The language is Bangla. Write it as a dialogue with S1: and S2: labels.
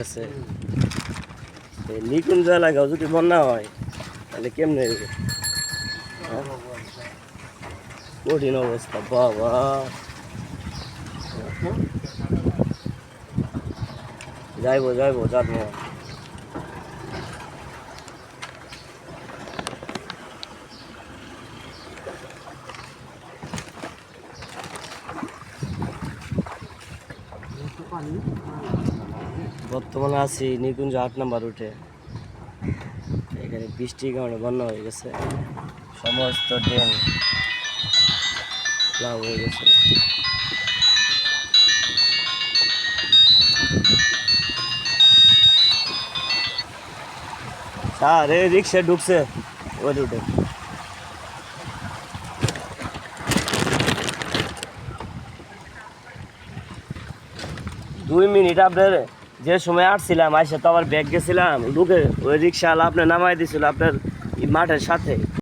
S1: আছে নিকুঞ্জ এলাকাও যদি বন্যা হয় তাহলে কেমনে হবে? কঠিন অবস্থা বাবা। যাইবো যাইবো যাবো। বর্তমানে আছি নিকুঞ্জ 8 নম্বর রুটে। এখানে বৃষ্টির কারণে বন্যা হয়ে গেছে, সমস্ত ড্রেন প্লাব হয়ে গেছে। স্যার এই রিক্সা ঢুকছে ওই রুটে। দুই মিনিট আপনার যে সময় আসছিলাম আইসা তো আবার ব্যাগ গেছিলাম ঢুকে ওই রিক্সাওয়ালা আপনার নামাই দিয়েছিল আপনার মাঠের সাথে।